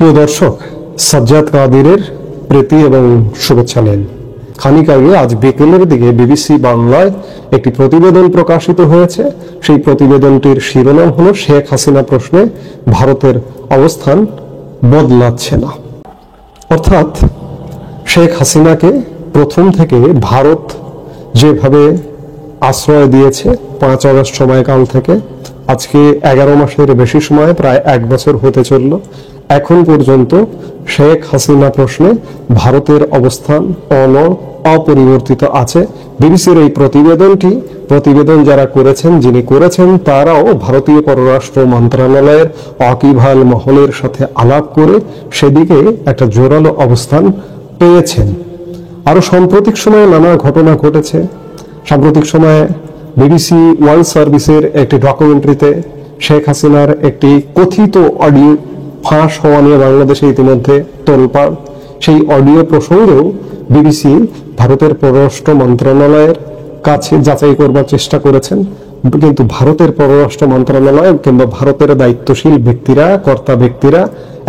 প্রিয় দর্শক, সাজ্জাদ কাদিরের প্রীতি এবং শুভেচ্ছা নেন। খানিক আগে আজ বিকেলের দিকে বিবিসি বাংলায় একটি প্রতিবেদন প্রকাশিত হয়েছে। সেই প্রতিবেদনটির শিরোনাম হলো শেখ হাসিনা প্রশ্নে ভারতের অবস্থান বদলাচ্ছে না। অর্থাৎ শেখ হাসিনাকে প্রথম থেকে ভারত যেভাবে আশ্রয় দিয়েছে 5 আগস্ট সময়কাল থেকে আজকে 11 মাসের বেশি সময়, প্রায় 1 বছর হতে চলল, এখন পর্যন্ত শেখ হাসিনা প্রশ্নে ভারতের অবস্থান অপরিবর্তিত আছে। বিবিসির এই প্রতিবেদন যারা করেছেন, যিনি করেছেন, তারাও ভারতীয় পররাষ্ট্র মন্ত্রণালয়ের ওয়াকিবহাল মহলের সাথে আলাপ করে সেদিকে একটা জোরালো অবস্থান পেয়েছেন। আরো সাম্প্রতিক সময়ে নানা ঘটনা ঘটেছে। সাম্প্রতিক সময়ে বিবিসি ওয়ার্ল্ড সার্ভিসের একটি ডকুমেন্টারিতে শেখ হাসিনার একটি কথিত অডিও ফাঁস হওয়া নিয়ে বাংলাদেশে ইতিমধ্যে তোলপাড়। সেই অডিও প্রসঙ্গেও বিবিসি ভারতের পররাষ্ট্র মন্ত্রণালয়ের কাছে যাচাই করবার চেষ্টা করেছেন, কিন্তু ভারতের পররাষ্ট্র মন্ত্রণালয় কিংবা ভারতের দায়িত্বশীল ব্যক্তিরা, কর্তা ব্যক্তিরা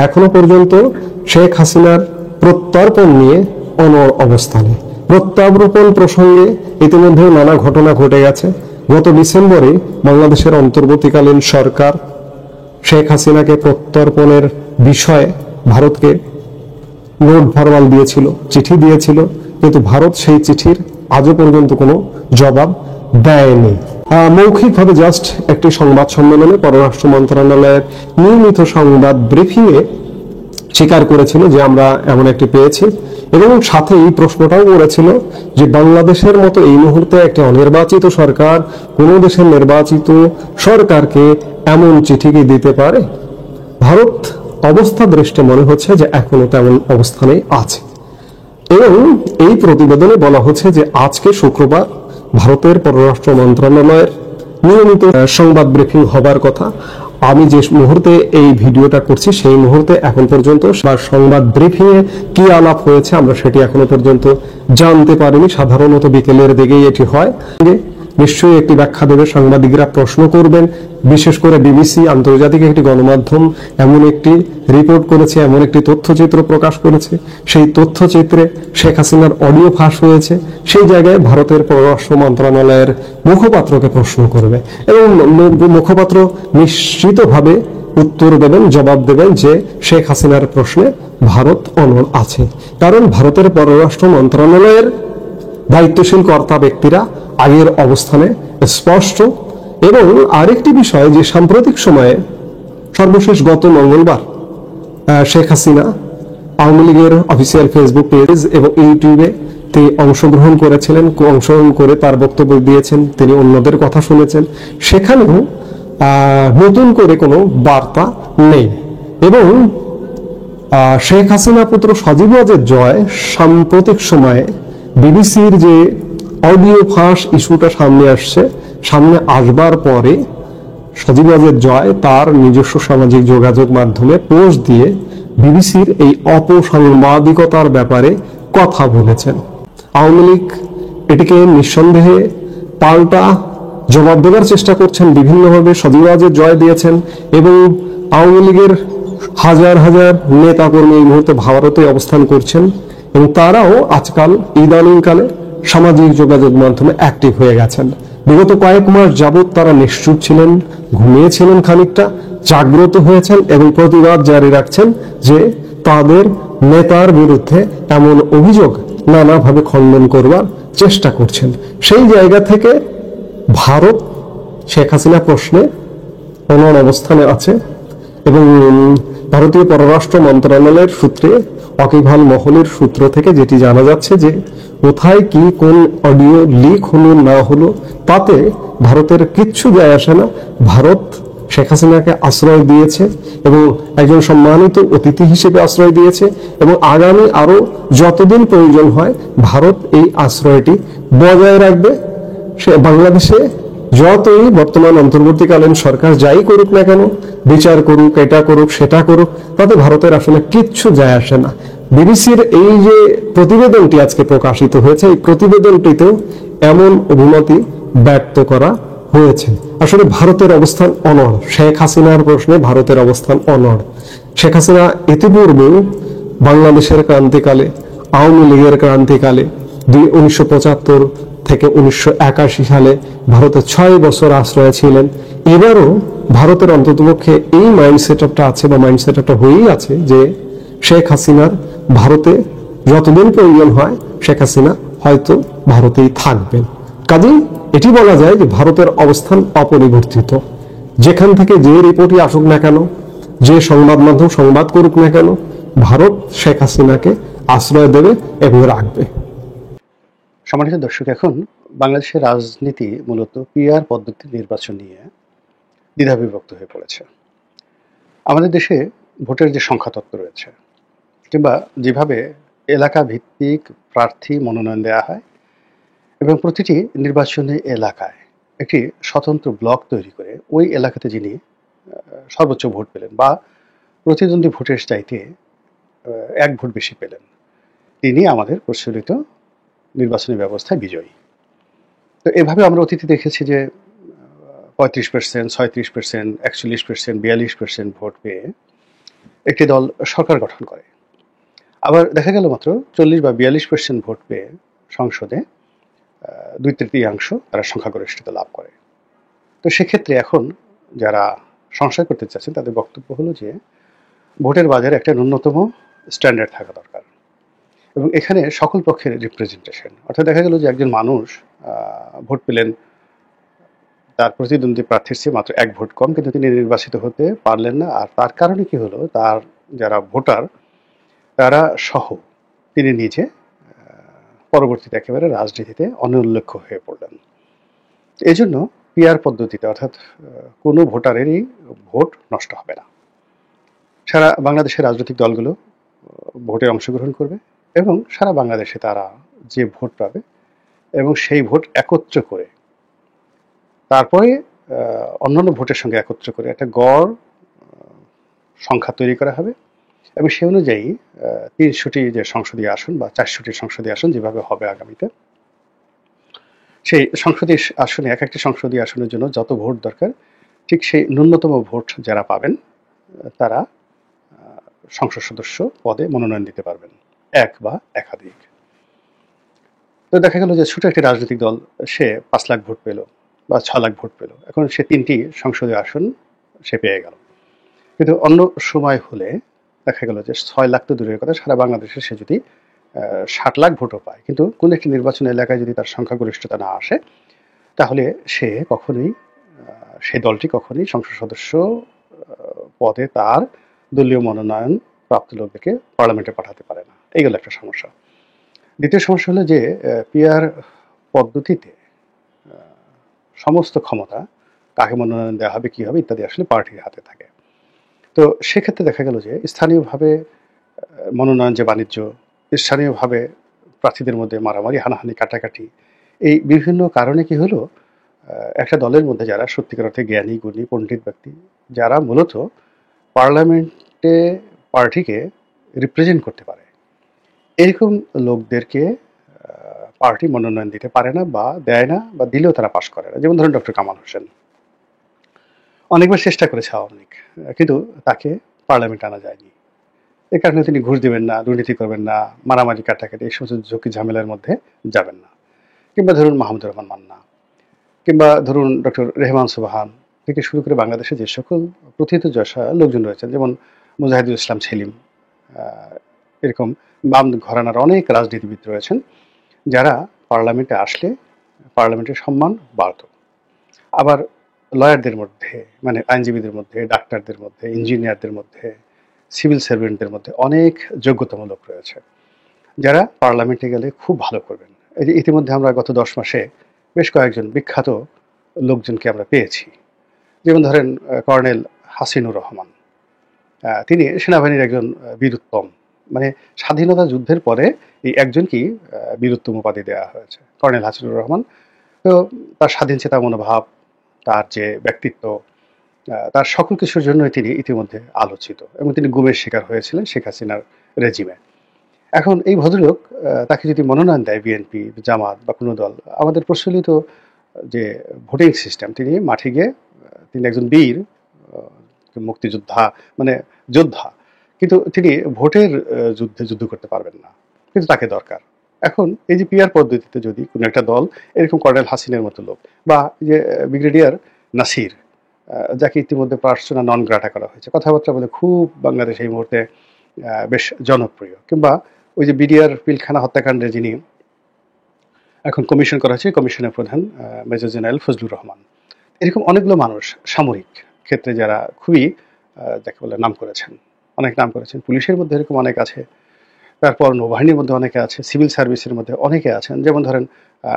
এখনো পর্যন্ত শেখ হাসিনার প্রত্যর্পণ নিয়ে অনড় অবস্থানে। প্রত্যাবর্তন প্রসঙ্গে ইতিমধ্যে নানা ঘটনা ঘটে গেছে। গত ডিসেম্বরে বাংলাদেশের অন্তর্বর্তীকালীন সরকার শেখ হাসিনাকে প্রত্যর্পণের বিষয়ে ভারতকে নোট ভার্বাল দিয়েছিল, চিঠি দিয়েছিল, কিন্তু ভারত সেই চিঠির আজও পর্যন্ত কোনো জবাব দেয়নি। মৌখিকভাবে জাস্ট একটি সংবাদ সম্মেলনে পররাষ্ট্র মন্ত্রণালয়ের নিয়মিত সংবাদ ব্রিফিংয়ে স্বীকার করেছিল যে আমরা এমন একটি পেয়েছি, এবং সাথে এই প্রশ্নটাও করেছিল যে বাংলাদেশের মতো এই মুহূর্তে একটি অনির্বাচিত সরকার কোনো দেশের নির্বাচিত সরকারকে এমন চিঠি কি দিতে পারে? ভারত অবস্থা দৃষ্টে মনে হচ্ছে যে এখনো তেমন অবস্থানেই আছে। এবং এই প্রতিবেদনে বলা হচ্ছে যে আজকে শুক্রবার ভারতের পররাষ্ট্র মন্ত্রণালয়ের নিয়মিত সংবাদ ব্রিফিং হবার কথা। আমি যে মুহূর্তে এই ভিডিওটা করছি সেই মুহূর্তে এখন পর্যন্ত সংবাদ ব্রিফিং এ কি আলাপ হয়েছে আমরা সেটি এখনো পর্যন্ত জানতে পারিনি। সাধারণত বিকেলের দিকেই এটি হয়। নিশ্চয়ই একটি ব্যাখ্যা দেবে, সাংবাদিকরা প্রশ্ন করবেন। বিশেষ করে বিবিসি আন্তর্জাতিক একটি গণমাধ্যম এমন একটি রিপোর্ট করেছে, এমন একটি তথ্যচিত্র প্রকাশ করেছে, সেই তথ্যচিত্রে শেখ হাসিনার অডিও ফাঁস হয়েছে। সেই জায়গায় ভারতের পররাষ্ট্র মন্ত্রণালয়ের মুখপাত্রকে প্রশ্ন করবে এবং মুখপাত্র নিশ্চিতভাবে উত্তর দেবেন, জবাব দেবেন যে শেখ হাসিনার প্রশ্নে ভারত অনড় আছে। কারণ ভারতের পররাষ্ট্র মন্ত্রণালয়ের দায়িত্বশীল কর্তা ব্যক্তিরা আগের অবস্থানে স্পষ্ট। এবং আরেকটি বিষয় যে সাম্প্রতিক সময়ে সর্বশেষ গত মঙ্গলবার শেখ হাসিনা আওয়ামী লীগের অফিসিয়াল ফেসবুক পেজ এবং ইউটিউবে তিনি অংশগ্রহণ করেছিলেন, অংশগ্রহণ করে তার বক্তব্য দিয়েছেন, তিনি অন্যদের কথা শুনেছেন। সেখানেও নতুন করে কোনো বার্তা নেই। এবং শেখ হাসিনা পুত্র সজীব ওয়াজেদ জয় সাম্প্রতিক সময়ে বিবিসির যে অডিও ফাঁস ইস্যুটা সামনে আসবার পরে সজীব ওয়াজেদ জয় তার নিজস্ব সামাজিক যোগাযোগ মাধ্যমে পোস্ট দিয়ে বিবিসির এই অপসাংবাদিকতার ব্যাপারে কথা বলেছেন। আওয়ামী লীগ এটিকে নিঃসন্দেহে পাল্টা জবাব দেওয়ার চেষ্টা করছেন বিভিন্নভাবে। সজীব ওয়াজেদ জয় দিয়েছেন এবং আওয়ামী লীগের হাজার হাজার নেতা কর্মী এই মুহূর্তে ভারতে অবস্থান করছেন এবং তারাও আজকাল ইদানিংকালে সামাজিক যোগাযোগ মাধ্যমে অ্যাক্টিভ হয়ে গেছেন। বিগত কয়েক মাস যাবৎ তারা নিশ্চুপ ছিলেন, ঘুমিয়েছিলেন, খানিকটা জাগ্রত হয়েছেন এবং প্রতিবাদ জারি রাখছেন যে তাদের নেতার বিরুদ্ধে এমন অভিযোগ নানাভাবে খণ্ডন করবার চেষ্টা করছেন। সেই জায়গা থেকে ভারত শেখ হাসিনা প্রশ্নে অনড় অবস্থানে আছে এবং ভারতীয় পররাষ্ট্র মন্ত্রণালয়ের সূত্রে, ওয়াকিবহাল মহলের সূত্র থেকে যেটি জানা যাচ্ছে যে কোথায় কি কোন অডিও লিক হলো না হলো তাতে ভারতের কিচ্ছু যায় আসে না। ভারত শেখ হাসিনাকে আশ্রয় দিয়েছে এবং একজন সম্মানিত অতিথি হিসেবে আশ্রয় দিয়েছে এবং আগামী আরো যতদিন প্রয়োজন হয় ভারত এই আশ্রয়টি বজায় রাখবে। সে বাংলাদেশে যতই বর্তমান অন্তর্বর্তীকালীন সরকার যাই করুক না কেন, বিচার করুক, এটা করুক, সেটা করুক, তাতে ভারতের আসলে কিচ্ছু যায় আসে না। বিবিসির এই যে প্রতিবেদনটি আজকে প্রকাশিত হয়েছে, এই প্রতিবেদনটিতেও এমন অভিমতি ব্যক্ত করা হয়েছে। আসলে ভারতের অবস্থান অনড়, শেখ হাসিনার প্রশ্নে ভারতের অবস্থান অনড়। শেখ হাসিনা ইতিপূর্বেও বাংলাদেশের ক্রান্তিকালে, আওয়ামী লীগের ক্রান্তিকালে 1975 থেকে 1981 সালে ভারতে 6 বছর আশ্রয়ে ছিলেন। এবারও ভারতের অন্ততপক্ষে এই মাইন্ডসেটআপটা আছে বা মাইন্ডসেটআপটা হয়েই আছে যে শেখ হাসিনার ভারতে যতদিন প্রয়োজন হয় শেখ হাসিনা হয়তো ভারতেই থাকবেন। কাজেই এটি বলা যায় যে ভারতের অবস্থান অপরিবর্তিত। যেখান থেকে যে রিপোর্টই আসুক না কেন, যে সংবাদ মাধ্যম সংবাদ করুক না কেন, ভারত শেখ হাসিনাকে আশ্রয় দেবে এবং রাখবে। সম্মানিত দর্শক, এখন বাংলাদেশের রাজনীতি মূলত পিআর পদ্ধতির নির্বাচন নিয়ে দ্বিধাবিভক্ত হয়ে পড়েছে। আমাদের দেশে ভোটের যে সংখ্যাতত্ত্ব রয়েছে কিংবা যেভাবে এলাকা ভিত্তিক প্রার্থী মনোনয়ন দেওয়া হয় এবং প্রতিটি নির্বাচনী এলাকায় একটি স্বতন্ত্র ব্লক তৈরি করে ওই এলাকাতে যিনি সর্বোচ্চ ভোট পেলেন বা প্রতিদ্বন্দ্বী ভোটের চাইতে 1 ভোট বেশি পেলেন, তিনি আমাদের প্রচলিত নির্বাচনী ব্যবস্থায় বিজয়ী। তো এভাবে আমরা অতীতে দেখেছি যে 35%, 36%, 41%, 42% ভোট পেয়ে একটি দল সরকার গঠন করে। আবার দেখা গেল মাত্র 40 বা 42% ভোট পেয়ে সংসদে 2/3 তারা সংখ্যাগরিষ্ঠতা লাভ করে। তো সেক্ষেত্রে এখন যারা সংশয় করতে চাচ্ছেন তাদের বক্তব্য হলো যে ভোটের বাজারে একটা ন্যূনতম স্ট্যান্ডার্ড থাকা দরকার এবং এখানে সকল পক্ষের রিপ্রেজেন্টেশন। অর্থাৎ দেখা গেল যে একজন মানুষ ভোট পেলেন, তার প্রতিদ্বন্দ্বী প্রার্থীর চেয়ে মাত্র 1 ভোট কম, কিন্তু তিনি নির্বাচিত হতে পারলেন না। আর তার কারণে কি হলো, তার যারা ভোটার তারা সহ তিনি নিজে পরবর্তীতে একেবারে রাজনীতিতে অনুল্লেখ্য হয়ে পড়লেন। এই জন্য পিআর পদ্ধতিতে অর্থাৎ কোনো ভোটারেরই ভোট নষ্ট হবে না। সারা বাংলাদেশের রাজনৈতিক দলগুলো ভোটে অংশগ্রহণ করবে এবং সারা বাংলাদেশে তারা যে ভোট পাবে এবং সেই ভোট একত্র করে তারপরে অন্যান্য ভোটের সঙ্গে একত্র করে একটা গড় সংখ্যা তৈরি করা হবে এবং সে অনুযায়ী 300টি যে সংসদীয় আসন বা 400টি সংসদীয় আসন যেভাবে হবে আগামীতে, সেই সংসদীয় আসনে এক একটি সংসদীয় আসনের জন্য যত ভোট দরকার ঠিক সেই ন্যূনতম ভোট যারা পাবেন তারা সংসদ সদস্য পদে মনোনয়ন দিতে পারবেন, এক বা একাধিক। তো দেখা গেল যে ছোট একটি রাজনৈতিক দল সে 5 লাখ ভোট পেল বা 6 লাখ ভোট পেল, এখন সে 3টি সংসদীয় আসন সে পেয়ে গেল। কিন্তু অন্য সময় হলে দেখা গেল যে 6 লাখ তো দূরের কথা, সারা বাংলাদেশে সে যদি 60 লাখ ভোটও পায় কিন্তু কোন একটি নির্বাচনী এলাকায় যদি তার সংখ্যাগরিষ্ঠতা না আসে তাহলে সে কখনোই সেই দলটি কখনোই সংসদ সদস্য পদে তার দলীয় মনোনয়ন প্রাপ্ত লোকদেরকে পার্লামেন্টে পাঠাতে পারে না। এইগুলো একটা সমস্যা। দ্বিতীয় সমস্যা হলো যে পিআর পদ্ধতিতে সমস্ত ক্ষমতা কাকে মনোনয়ন দেওয়া হবে, কী হবে ইত্যাদি আসলে পার্টির হাতে থাকে। তো সেক্ষেত্রে দেখা গেল যে স্থানীয়ভাবে মনোনয়ন যে বাণিজ্য, স্থানীয়ভাবে প্রার্থীদের মধ্যে মারামারি, হানাহানি, কাটাকাটি, এই বিভিন্ন কারণে কি হলো, একটা দলের মধ্যে যারা সত্যিকার অর্থে জ্ঞানী গুণী পণ্ডিত ব্যক্তি, যারা মূলত পার্লামেন্টে পার্টিকে রিপ্রেজেন্ট করতে পারে, এরকম লোকদেরকে পার্টি মনোনয়ন দিতে পারে না বা দেয় না, বা দিলেও তারা পাশ করে না। যেমন ধরুন ডক্টর কামাল হোসেন, অনেকবার চেষ্টা করেছে আওয়ামী লীগ, কিন্তু তাকে পার্লামেন্টে আনা যায়নি। এই কারণে তিনি ঘুষ দেবেন না, দুর্নীতি করবেন না, মারামারি কাটাকাটি এই সমস্ত ঝুঁকি ঝামেলার মধ্যে যাবেন না। কিংবা ধরুন মাহমুদুর রহমান মান্না, কিংবা ধরুন ডক্টর রেহমান সুবহান থেকে শুরু করে বাংলাদেশে যে সকল প্রথিতযশা লোকজন রয়েছেন, যেমন মুজাহিদুল ইসলাম সেলিম, এরকম বাম ঘরানার অনেক রাজনীতিবিদ রয়েছেন যারা পার্লামেন্টে আসলে পার্লামেন্টের সম্মান বাড়ত। আবার লয়ারদের মধ্যে, মানে আইনজীবীদের মধ্যে, ডাক্তারদের মধ্যে, ইঞ্জিনিয়ারদের মধ্যে, সিভিল সার্ভেন্টদের মধ্যে অনেক যোগ্যতম লোক রয়েছে যারা পার্লামেন্টে গেলে খুব ভালো করবেন। এই যে ইতিমধ্যে আমরা গত 10 মাসে বেশ কয়েকজন বিখ্যাত লোকজনকে আমরা পেয়েছি। যেমন ধরেন কর্নেল হাসিনুর রহমান, তিনি সেনাবাহিনীর একজন বীরুত্তম, মানে স্বাধীনতা যুদ্ধের পরে এই একজনকেই বীরুত্তম উপাধি দেওয়া হয়েছে, কর্নেল হাসিনুর রহমান। তো তার স্বাধীনচেতা মনোভাব, তার যে ব্যক্তিত্ব, তার সকল কিছুর জন্যই তিনি ইতিমধ্যে আলোচিত এবং তিনি গুমের শিকার হয়েছিলেন শেখ হাসিনার রেজিমে। এখন এই ভদ্রলোক, তাকে যদি মনোনয়ন দেয় বিএনপি, জামাত বা কোনো দল, আমাদের প্রচলিত যে ভোটিং সিস্টেম, তিনি মাঠে গিয়ে তিনি একজন বীর মুক্তিযোদ্ধা, মানে যোদ্ধা, কিন্তু তিনি ভোটের যুদ্ধে যুদ্ধ করতে পারবেন না, কিন্তু তাকে দরকার। এখন এই যে পিআর পদ্ধতিতে যদি কোনো একটা দল এরকম কর্নেল হাসিনের মতো লোক, বা এই যে ব্রিগেডিয়ার নাসির, যাকে ইতিমধ্যে পার্সোনা নন গ্রাটা করা হয়েছে, কথাবার্তা বলে খুব বাংলাদেশ এই মুহূর্তে বেশ জনপ্রিয়, কিংবা ওই যে বিডিআর পিলখানা হত্যাকাণ্ডে যিনি এখন কমিশন করা হয়েছে, কমিশনের প্রধান মেজর জেনারেল ফজলুর রহমান, এরকম অনেকগুলো মানুষ সামরিক ক্ষেত্রে যারা খুবই যাকে বলে নাম করেছেন, অনেক নাম করেছেন। পুলিশের মধ্যে এরকম অনেক আছে, তারপর নৌবাহিনীর মধ্যে অনেকে আছে, সিভিল সার্ভিসের মধ্যে অনেকে আছেন, যেমন ধরেন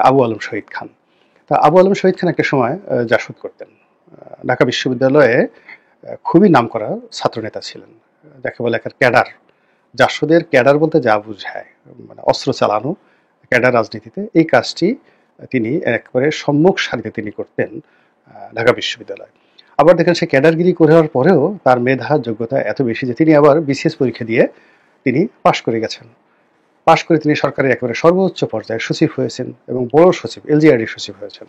আবু আলম শহীদ খান। তা আবু আলম শহীদ খান একটা সময় জাসদ করতেন। ঢাকা বিশ্ববিদ্যালয়ে খুবই নামকরা ছাত্রনেতা ছিলেন, যাকে বলে একটা ক্যাডার। জাসদের ক্যাডার বলতে যা বুঝায়, মানে অস্ত্র চালানো, ক্যাডার রাজনীতিতে এই কাজটি তিনি একবারে সম্মুখ সারিতে তিনি করতেন ঢাকা বিশ্ববিদ্যালয়ে। আবার দেখেন সে ক্যাডারগিরি করার পরেও তার মেধা যোগ্যতা এত বেশি যে তিনি আবার বিসিএস পরীক্ষা দিয়ে তিনি পাশ করে গেছেন। পাশ করে তিনি সরকারের একেবারে সর্বোচ্চ পর্যায়ে সচিব হয়েছেন এবং বড় সচিব, এলজিআরডি সচিব হয়েছেন।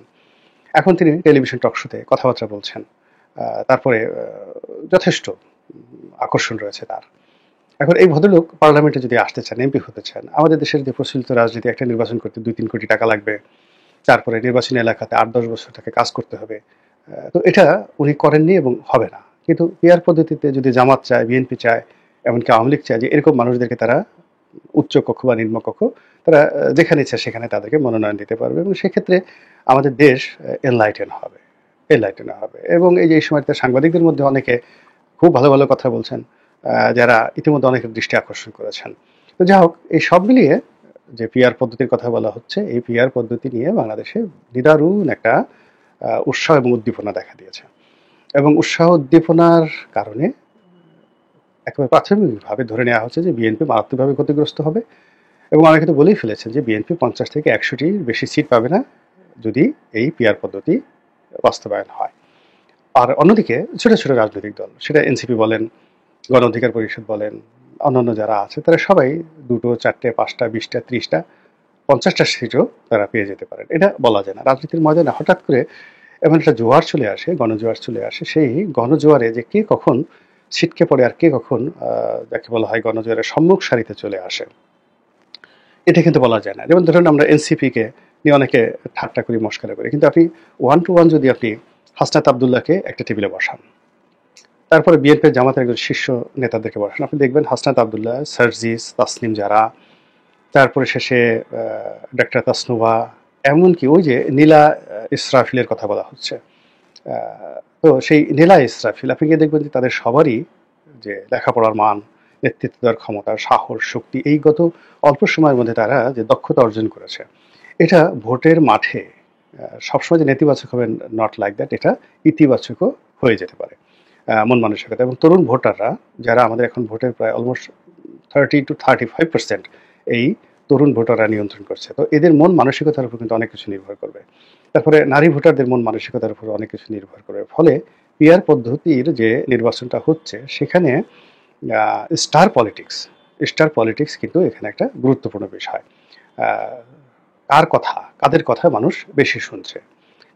এখন তিনি টেলিভিশন টক শোতে কথাবার্তা বলছেন। তারপরে যথেষ্ট আকর্ষণ রয়েছে তার। এখন এই ভদ্রলোক পার্লামেন্টে যদি আসতে চান, এমপি হতে চান, আমাদের দেশের যে প্রচলিত রাজনীতি, একটা নির্বাচন করতে 2-3 কোটি টাকা লাগবে, তারপরে নির্বাচনী এলাকাতে 8-10 বছর তাকে কাজ করতে হবে। তো এটা উনি করেননি এবং হবে না। কিন্তু পিআর পদ্ধতিতে যদি জামাত চায়, বিএনপি চায়, এমনকি আওয়ামী লীগ চায় যে এরকম মানুষদেরকে তারা উচ্চ কক্ষ বা নিম্ন কক্ষ তারা যেখানে ইচ্ছা সেখানে তাদেরকে মনোনয়ন দিতে পারবে, এবং সেক্ষেত্রে আমাদের দেশ এনলাইটেন হবে, এনলাইটেন হবে। এবং এই যে এই সময়তে সাংবাদিকদের মধ্যে অনেকে খুব ভালো ভালো কথা বলছেন, যারা ইতিমধ্যে অনেকের দৃষ্টি আকর্ষণ করেছেন। তো যাই হোক, এই সব মিলিয়ে যে পিআর পদ্ধতির কথা বলা হচ্ছে, এই পিআর পদ্ধতি নিয়ে বাংলাদেশে নিদারুণ একটা উৎসাহ এবং উদ্দীপনা দেখা দিয়েছে। এবং উৎসাহ উদ্দীপনার কারণে একেবারে প্রাথমিকভাবে ধরে নেওয়া হচ্ছে যে বিএনপি মারাত্মকভাবে ক্ষতিগ্রস্ত হবে, এবং অনেকে তো বলেই ফেলেছেন যে বিএনপি 50 থেকে 100টির বেশি সিট পাবে না যদি এই পিআর পদ্ধতি বাস্তবায়ন হয়। আর অন্যদিকে ছোট ছোট রাজনৈতিক দল, সেটা এনসিপি বলেন, গণ অধিকার পরিষদ বলেন, অন্যান্য যারা আছে, তারা সবাই 2টো, 4টে, 5টা, 20টা, 30টা, 50টা সিটও তারা পেয়ে যেতে পারেন। এটা বলা যায় না। রাজনীতির ময়দানে হঠাৎ করে এমন একটা জোয়ার চলে আসে, গণজোয়ার চলে আসে। সেই গণজোয়ারে যে কে কখন ছিটকে পড়ে আর কে কখন যাকে বলা হয় গণজোয়ারের সম্মুখ সারিতে চলে আসে, এটা কিন্তু বলা যায় না। যেমন ধরুন আমরা এনসিপিকে নিয়ে অনেকে ঠাট্টা করি, মস্করা করি, কিন্তু আপনি 1 to 1 যদি আপনি হাসনাত আবদুল্লাহকে একটা টেবিলে বসান, তারপরে বিএনপির জামাতের একজন শীর্ষ নেতাদেরকে বসান, আপনি দেখবেন হাসনাত আবদুল্লাহ, সার্জিস, তাসনিম যারা, তারপরে শেষে ডাক্তার তাসনুভা, এমনকি ওই যে নীলা ইসরাফিলের কথা বলা হচ্ছে, তো সেই নীলা ইসরাফিল আপনি গিয়ে দেখবেন যে তাদের সবারই যে লেখাপড়ার মান, নেতৃত্ব দেওয়ার ক্ষমতা, সাহস, শক্তি, এই গত অল্প সময়ের মধ্যে তারা যে দক্ষতা অর্জন করেছে, এটা ভোটের মাঠে সবসময় যে নেতিবাচক হবে, নট লাইক দ্যাট, এটা ইতিবাচকও হয়ে যেতে পারে মন মানসিকতা। এবং তরুণ ভোটাররা যারা আমাদের এখন ভোটের প্রায় অলমোস্ট 30 to 35% এই তরুণ ভোটাররা নিয়ন্ত্রণ করছে, তো এদের মন মানসিকতার উপর কিন্তু অনেক কিছু নির্ভর করবে। তারপরে নারী ভোটারদের মন মানসিকতার উপর অনেক কিছু নির্ভর করবে। ফলে পিআর পদ্ধতির যে নির্বাচনটা হচ্ছে সেখানে স্টার পলিটিক্স কিন্তু এখানে একটা গুরুত্বপূর্ণ বিষয়। কার কথা, কাদের কথা মানুষ বেশি শুনছে,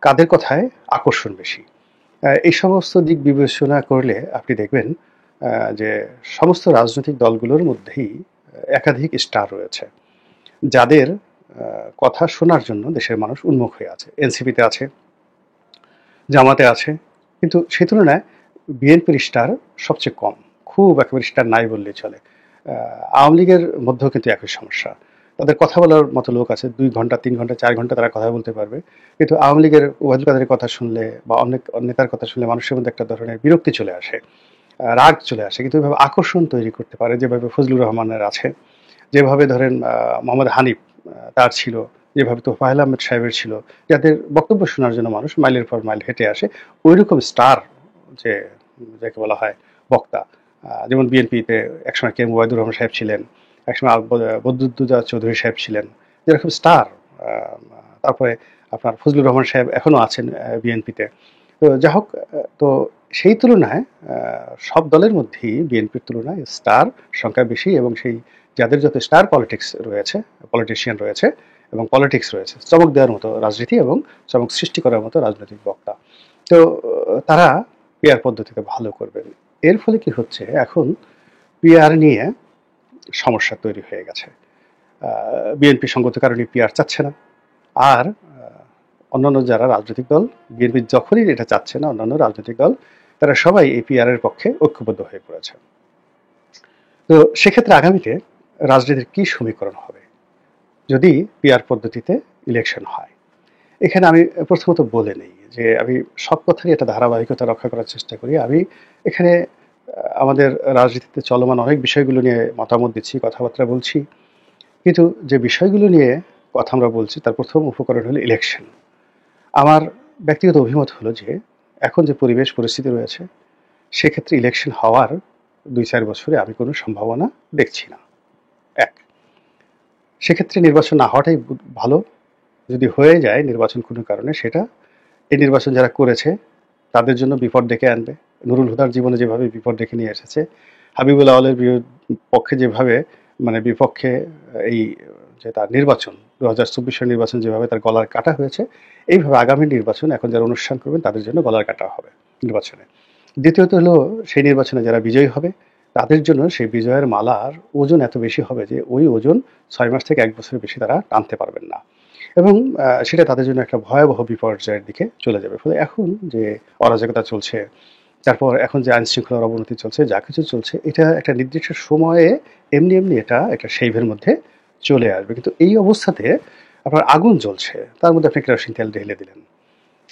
কাদের কথায় আকর্ষণ বেশি, এই সমস্ত দিক বিবেচনা করলে আপনি দেখবেন যে সমস্ত রাজনৈতিক দলগুলোর মধ্যেই একাধিক স্টার রয়েছে, যাদের কথা শোনার জন্য দেশের মানুষ উন্মুখ হয়ে আছে। এনসিপিতে আছে, জামাতে আছে, কিন্তু সেই তুলনায় বিএনপির স্টার সবচেয়ে কম, খুব একেবারে স্টার নাই বললেই চলে। আওয়ামী লীগের মধ্যেও কিন্তু একই সমস্যা, তাদের কথা বলার মতো লোক আছে, 2 ঘন্টা, 3 ঘন্টা, 4 ঘন্টা তারা কথা বলতে পারবে, কিন্তু আওয়ামী লীগের ওয়াহিদুল কাদেরের কথা শুনলে বা অনেক নেতার কথা শুনলে মানুষের মধ্যে একটা ধরনের বিরক্তি চলে আসে, রাগ চলে আসে। কিন্তু এভাবে আকর্ষণ তৈরি করতে পারে যেভাবে ফজলুর রহমানের আছে, যেভাবে ধরেন মোহাম্মদ হানিফ তার ছিল, যেভাবে তোফায়েল আহমেদ সাহেবের ছিল, যাদের বক্তব্য শোনার জন্য মানুষ মাইলের পর মাইল হেঁটে আসে, ওই রকম স্টার যে যাকে বলা হয় বক্তা, যেমন বিএনপিতে একসময় কে মুবাইদুর রহমান সাহেব ছিলেন, একসময় বদরুদ্দোজা চৌধুরী সাহেব ছিলেন, যেরকম স্টার। তারপরে আপনার ফজলুর রহমান সাহেব এখনও আছেন বিএনপিতে। তো যাই হোক, তো সেই তুলনায় সব দলের মধ্যেই বিএনপির তুলনায় স্টার সংখ্যা বেশি, এবং সেই যাদের যত স্টার পলিটিশিয়ান রয়েছে এবং পলিটিক্স রয়েছে, চমক দেওয়ার মতো রাজনীতি এবং চমক সৃষ্টি করার মতো রাজনৈতিক বক্তা, তো তারা পিআর পদ্ধতিতে ভালো করবেন। এর ফলে কি হচ্ছে, এখন পিআর নিয়ে সমস্যা তৈরি হয়ে গেছে। বিএনপি সঙ্গত কারণে পিআর চাচ্ছে না, আর অন্যান্য যারা রাজনৈতিক দল, বিএনপি যখনই এটা চাচ্ছে না, অন্যান্য রাজনৈতিক দল তারা সবাই এই পিআর এর পক্ষে ঐক্যবদ্ধ হয়ে পড়েছে। তো সেক্ষেত্রে আগামীতে রাজনীতির কি সমীকরণ হবে যদি পিআর পদ্ধতিতে ইলেকশন হয়? এখানে আমি প্রথমত বলে নেই যে আমি সব কথারই একটা ধারাবাহিকতা রক্ষা করার চেষ্টা করি। আমি এখানে আমাদের রাজনীতিতে চলমান অনেক বিষয়গুলো নিয়ে মতামত দিচ্ছি, কথাবার্তা বলছি, কিন্তু যে বিষয়গুলো নিয়ে কথা আমরা বলছি তার প্রথম উপকরণ হলো ইলেকশন। আমার ব্যক্তিগত অভিমত হলো যে এখন যে পরিবেশ পরিস্থিতি রয়েছে সেক্ষেত্রে ইলেকশন হওয়ার 2-4 বছরে আমি কোনো সম্ভাবনা দেখছি না। এক, সেক্ষেত্রে নির্বাচন না হওয়াটাই ভালো। যদি হয়ে যায় নির্বাচন কোনো কারণে, সেটা এই নির্বাচন যারা করেছে তাদের জন্য বিপদ ডেকে আনবে। নুরুল হুদার জীবনে যেভাবে বিপদ ডেকে নিয়ে এসেছে, হাবিবুল আওয়ালের পক্ষে যেভাবে বিপক্ষে এই যে তার নির্বাচন 2024 নির্বাচন যেভাবে তার গলার কাটা হয়েছে, এইভাবে আগামী নির্বাচন এখন যারা অনুষ্ঠান করবেন তাদের জন্য গলার কাটা হবে নির্বাচনে। দ্বিতীয়ত হলো সেই নির্বাচনে যারা বিজয়ী হবে তাদের জন্য সেই বিজয়ের মালার ওজন এত বেশি হবে যে ওই ওজন 6 মাস থেকে 1 বছরের বেশি তারা টানতে পারবেন না, এবং সেটা তাদের জন্য একটা ভয়াবহ বিপর্যয়ের দিকে চলে যাবে। ফলে এখন যে অরাজকতা চলছে, তারপর এখন যে আইন শৃঙ্খলার অবনতি চলছে, যা কিছু চলছে, এটা একটা নির্দিষ্ট সময়ে এমনি এমনি এটা একটা শেইভের মধ্যে চলে আসবে। কিন্তু এই অবস্থাতে আপনার আগুন জ্বলছে, তার মধ্যে আপনি কেরোসিন তেল ঢেলে দিলেন,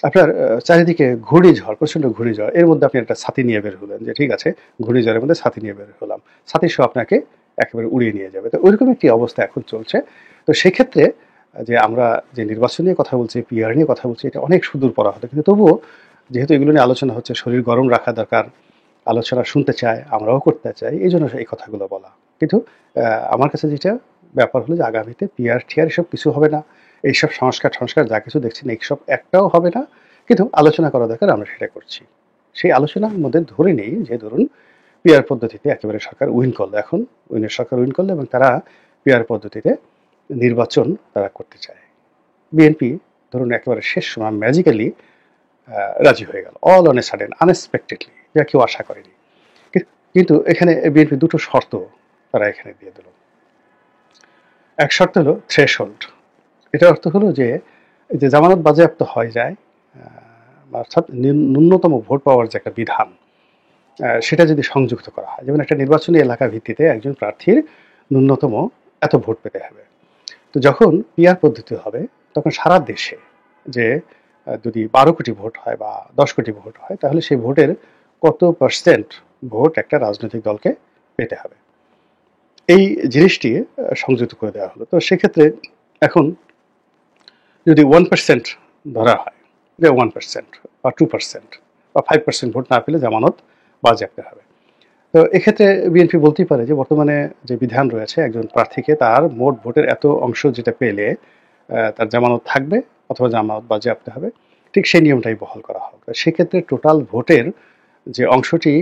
আপনার চারিদিকে ঘূর্ণিঝড়, প্রচণ্ড ঘূর্ণিঝড়, এর মধ্যে আপনি একটা ছাতি নিয়ে বের হলেন যে ঠিক আছে ঘূর্ণিঝড়ের মধ্যে ছাতি নিয়ে বের হলাম, ছাতি সহ আপনাকে একেবারে উড়িয়ে নিয়ে যাবে। তো ওইরকম একটি অবস্থা এখন চলছে। তো সেক্ষেত্রে যে আমরা যে নির্বাচন নিয়ে কথা বলছি, পিআর নিয়ে কথা বলছি, এটা অনেক সুদূর পড়া হতো, কিন্তু তবুও যেহেতু এগুলো নিয়ে আলোচনা হচ্ছে, শরীর গরম রাখা দরকার, আলোচনা শুনতে চায়, আমরাও করতে চাই, এই জন্য এই কথাগুলো বলা। কিন্তু আমার কাছে যেটা ব্যাপার হলো যে আগামীতে পিআর টিআর এসব কিছু হবে না, এইসব সংস্কার যা কিছু দেখছি না এইসব একটাও হবে না, কিন্তু আলোচনা করা দরকার, আমরা সেটা করছি। সেই আলোচনার মধ্যে ধরে নেই যে ধরুন পিআর পদ্ধতিতে একেবারে সরকার উইন করলো, এখন উইনের সরকার উইন করলো এবং তারা পিআর পদ্ধতিতে নির্বাচন তারা করতে চায়। বিএনপি ধরুন একেবারে শেষ সময় ম্যাজিক্যালি রাজি হয়ে গেল, all on a sudden, unexpectedly, যা কেউ আশা করেনি। কিন্তু এখানে বিএনপি দুটো শর্ত তারা এখানে দিয়ে দিল। এক শর্ত হলো থ্রেশহোল্ড। এটার অর্থ হলো যে জামানত বাজেয়াপ্ত হয়ে যায়, অর্থাৎ ন্যূনতম ভোট পাওয়ার যে একটা বিধান, সেটা যদি সংযুক্ত করা হয়, যেমন একটা নির্বাচনী এলাকা ভিত্তিতে একজন প্রার্থীর ন্যূনতম এত ভোট পেতে হবে। তো যখন পিআর পদ্ধতি হবে তখন সারা দেশে যে যদি 12 কোটি ভোট হয় বা 10 কোটি ভোট হয়, তাহলে সেই ভোটের কত পার্সেন্ট ভোট একটা রাজনৈতিক দলকে পেতে হবে, এই জিনিসটি সংযুক্ত করে দেওয়া হলো। তো সেক্ষেত্রে এখন যদি 1% ধরা হয়, যে 1% বা 2% বা 5% ভোট না পেলে জামানত বাজেয়াপ্ত হবে। তো এক্ষেত্রে বিএনপি বলতেই পারে যে বর্তমানে যে বিধান রয়েছে, একজন প্রার্থীকে তার মোট ভোটের এত অংশ যেটা পেলে তার জামানত থাকবে অথবা জামানত বাজেয়াপ্ত হবে, ঠিক সেই নিয়মটাই বহাল করা হোক। সেক্ষেত্রে টোটাল ভোটের যে অংশটি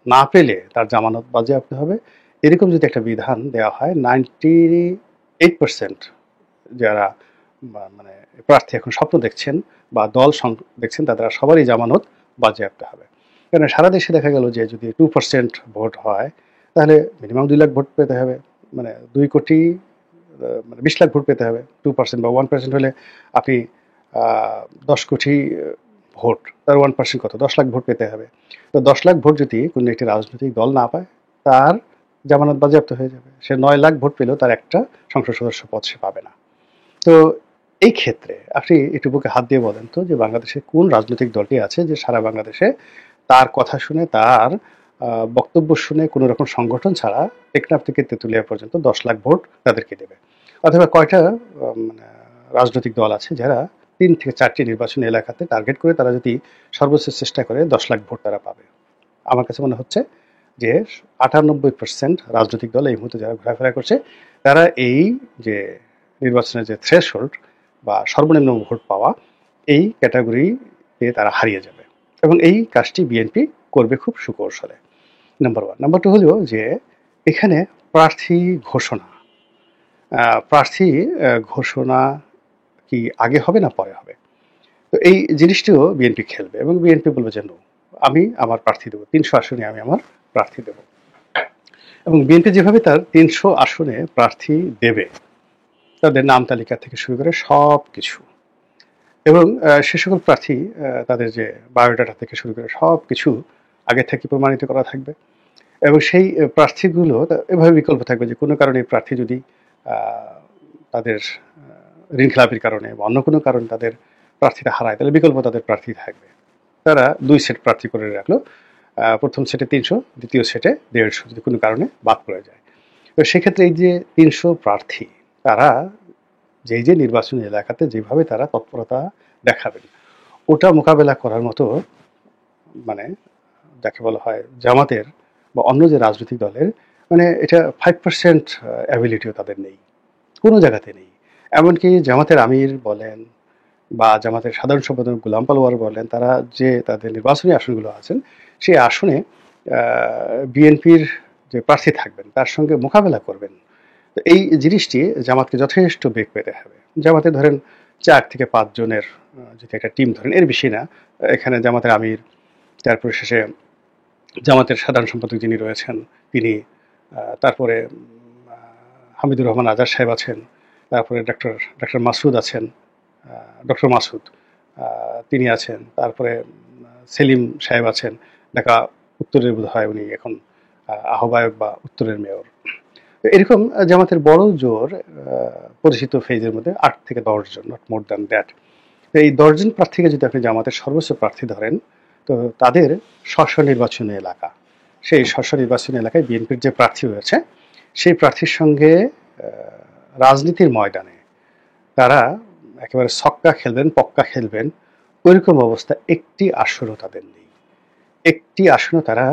না পেলে তার জামানত বাজেয়াপ্ত হবে, এরকম যদি একটা বিধান দেওয়া হয়, 98% যারা মানে প্রার্থী এখন স্বপ্ন দেখছেন বা দল দেখছেন, তাদের সবারই জামানত বাজেয়াপ্ত হবে। কারণ সারা দেশে দেখা গেল যে যদি 2% ভোট হয় তাহলে মিনিমাম 2 লাখ ভোট পেতে হবে, মানে 2 কোটি মানে 20 লাখ ভোট পেতে হবে। 2% বা 1% হলে আপনি 10 কোটি ভোট, তার 1% কত, 10 লাখ ভোট পেতে হবে। তো 10 লাখ ভোট যদি কোনো একটি রাজনৈতিক দল না পায়, তার জামানত বাজেয়াপ্ত হয়ে যাবে। সে 9 লাখ ভোট পেলেও তার একটা সংসদ সদস্য পদ সে পাবে না। তো এই ক্ষেত্রে আপনি একটু বুকে হাত দিয়ে বলেন তো যে বাংলাদেশে কোন রাজনৈতিক দলটি আছে যে সারা বাংলাদেশে তার কথা শুনে, তার বক্তব্য শুনে, কোনো রকম সংগঠন ছাড়া টেকনাফ থেকে তেঁতুলিয়া পর্যন্ত 10 লাখ ভোট তাদেরকে দেবে? অথবা কয়টা মানে রাজনৈতিক দল আছে যারা 3 থেকে 4টি নির্বাচনী এলাকাতে টার্গেট করে তারা যদি সর্বোচ্চ চেষ্টা করে 10 লাখ ভোট তারা পাবে? আমার কাছে মনে হচ্ছে যে 98% রাজনৈতিক দল এই মুহূর্তে যারা ঘোরাফেরা করছে, তারা এই যে নির্বাচনের যে থ্রেশহোল্ড বা সর্বনিম্ন ভোট পাওয়া, এই ক্যাটাগরিতে তারা হারিয়ে যাবে, এবং এই কাজটি বিএনপি করবে খুব সুকৌশলে। নাম্বার 1। নাম্বার 2 হলো যে এখানে প্রার্থী ঘোষণা, প্রার্থী ঘোষণা কি আগে হবে না পরে হবে? তো এই জিনিসটিও বিএনপি খেলবে এবং বিএনপি বলবে যে নো, আমি আমার প্রার্থী দেবো, 300 আসনে আমি আমার প্রার্থী দেব। এবং বিএনপি যেভাবে তার ৩০০ আসনে প্রার্থী দেবে, তাদের নাম তালিকা থেকে শুরু করে সব কিছু, এবং সে সকল প্রার্থী তাদের যে বায়োডাটা থেকে শুরু করে সব কিছু আগে থেকে প্রমাণিত করা থাকবে। এবং সেই প্রার্থীগুলো এভাবে বিকল্প থাকবে যে কোনো কারণে প্রার্থী যদি তাদের ঋণ খেলাপির কারণে বা অন্য কোনো কারণে তাদের প্রার্থীটা হারায়, তাহলে বিকল্প তাদের প্রার্থী থাকবে। তারা 2 সেট প্রার্থী করে রাখলো, প্রথম সেটে 300, দ্বিতীয় সেটে 150 যদি কোনো কারণে বাদ পড়ে যায়। তো সেক্ষেত্রে এই যে 300 প্রার্থী, তারা যে নির্বাচনী এলাকাতে যেভাবে তারা তৎপরতা দেখাবেন, ওটা মোকাবেলা করার মতো মানে যাকে বলা হয় জামাতের বা অন্য যে রাজনৈতিক দলের, মানে এটা 5% অ্যাবিলিটিও তাদের নেই, কোনো জায়গাতে নেই। এমনকি জামাতের আমির বলেন বা জামাতের সাধারণ সম্পাদক গোলাম পালোয়ার বলেন, তারা যে তাদের নির্বাচনী আসনগুলো আছেন, সেই আসনে বিএনপির যে প্রার্থী থাকবেন তার সঙ্গে মোকাবেলা করবেন। তো এই জিনিসটি জামাতকে যথেষ্ট বেগ পেতে হবে। জামাতে ধরেন 4 থেকে 5 জনের যদি একটা টিম ধরেন, এর বেশি না। এখানে জামাতের আমির, তারপরে শেষে জামাতের সাধারণ সম্পাদক যিনি রয়েছেন তিনি, তারপরে হামিদুর রহমান আজাদ সাহেব আছেন, তারপরে ডক্টর মাসুদ আছেন, ডক্টর মাসুদ তিনি আছেন, তারপরে সেলিম সাহেব আছেন, ঢাকা উত্তরের বোধ হয় উনি এখন আহ্বায়ক বা উত্তরের মেয়র। এরকম জামাতের বড় জোর পরিচিত ফেজের মধ্যে 8 থেকে 10 জন, নট মোর দ্যান দ্যাট। এই 10 জন প্রার্থীকে যদি আপনি জামাতের সর্বোচ্চ প্রার্থী ধরেন, তো তাদের স্ব নির্বাচনী এলাকা, সেই স্ব নির্বাচনী এলাকায় বিএনপির যে প্রার্থী রয়েছে, সেই প্রার্থীর সঙ্গে রাজনীতির ময়দানে তারা একেবারে ছক্কা খেলবেন, পক্কা খেলবেন, ওইরকম অবস্থা একটি আসনও তাদের নেই। একটি আসনও তারা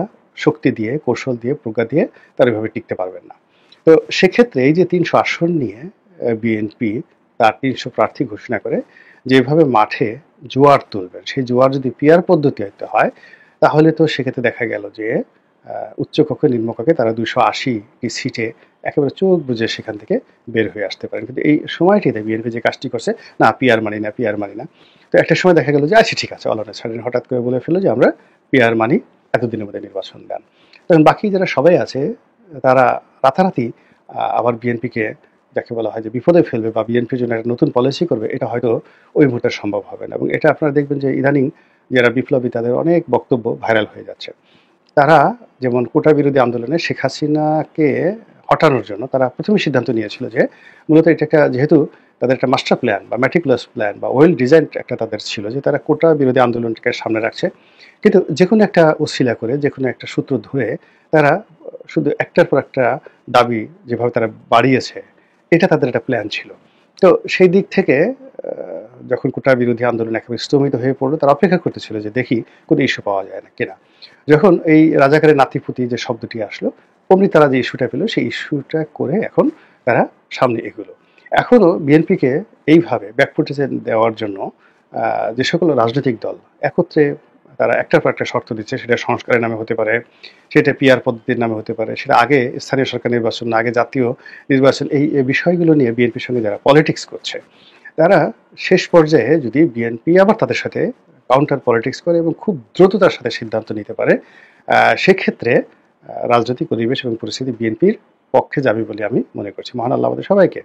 শক্তি দিয়ে, কৌশল দিয়ে, প্রজ্ঞা দিয়ে তারা এভাবে টিকতে পারবেন না। তো সেক্ষেত্রে এই যে 300 আসন নিয়ে বিএনপি তার 300 প্রার্থী ঘোষণা করে যেভাবে মাঠে জোয়ার তুলবেন, সেই জোয়ার যদি পিয়ার পদ্ধতিতে হয়, তাহলে তো সেক্ষেত্রে দেখা গেল যে উচ্চকক্ষে নিম্নকক্ষে তারা 280টি সিটে একেবারে চোখ বুঝে সেখান থেকে বের হয়ে আসতে পারেন। কিন্তু এই সময়টিতে বিএনপি যে কাজটি করছে, না পিয়ার মানি না, পিয়ার মানি না, তো একটা সময় দেখা গেল যে আচ্ছা ঠিক আছে, অলরেডি সাডেন হঠাৎ করে বলে ফেললো যে আমরা পিয়ার মানি, এতদিনের মধ্যে নির্বাচন দেন। তখন বাকি যারা সবাই আছে তারা রাতারাতি আবার বিএনপিকে যাকে বলা হয় যে বিপদে ফেলবে বা বিএনপির জন্য একটা নতুন পলিসি করবে, এটা হয়তো ওই মুহূর্তে সম্ভব হবে না। এবং এটা আপনারা দেখবেন যে ইদানিং যারা বিপ্লবী তাদের অনেক বক্তব্য ভাইরাল হয়ে যাচ্ছে। তারা যেমন কোটা বিরোধী আন্দোলনে শেখ হাসিনাকে হটানোর জন্য তারা প্রথমে সিদ্ধান্ত নিয়েছিল যে মূলত এটাকে যেহেতু তাদের একটা মাস্টার প্ল্যান বা ম্যাটিকুলাস প্ল্যান বা ওয়েল ডিজাইন একটা তাদের ছিল, যে তারা কোটা বিরোধী আন্দোলনটাকে সামনে রাখছে, কিন্তু যে কোনো একটা ওসিলা করে, যে কোনো একটা সূত্র ধরে তারা শুধু একটার পর একটা দাবি যেভাবে তারা বাড়িয়েছে, এটা তাদের একটা প্ল্যান ছিল। তো সেই দিক থেকে যখন কোটা বিরোধী আন্দোলন একেবারে স্তমিত হয়ে পড়লো, তারা অপেক্ষা করতেছিল যে দেখি কোনো ইস্যু পাওয়া যায় না কিনা। যখন এই রাজাকারের নাতিপুতি যে শব্দটি আসলো, অমনি তারা যে ইস্যুটা পেল, সেই ইস্যুটা করে এখন তারা সামনে এগুলো। এখনো বিএনপিকে এইভাবে ব্যাকফুটে দেওয়ার জন্য যে সকল রাজনৈতিক দল একত্রে তারা একটার পর একটা শর্ত দিচ্ছে, সেটা সংস্কারের নামে হতে পারে, সেটা পিআর পদ্ধতির নামে হতে পারে, সেটা আগে স্থানীয় সরকার নির্বাচন না আগে জাতীয় নির্বাচন, এই বিষয়গুলো নিয়ে বিএনপির সঙ্গে যারা পলিটিক্স করছে, তারা শেষ পর্যায়ে যদি বিএনপি আবার তাদের সাথে কাউন্টার পলিটিক্স করে এবং খুব দ্রুততার সাথে সিদ্ধান্ত নিতে পারে, সেক্ষেত্রে রাজনৈতিক পরিবেশ এবং পরিস্থিতি বিএনপির পক্ষে যাবে বলে আমি মনে করছি। মহান আল্লাহ আমাদের সবাইকে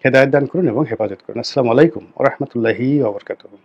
হেদায়েত দান করুন এবং হেফাজত করুন। আসসালামু আলাইকুম ওয়া রাহমাতুল্লাহি ওয়া বারাকাতুহু।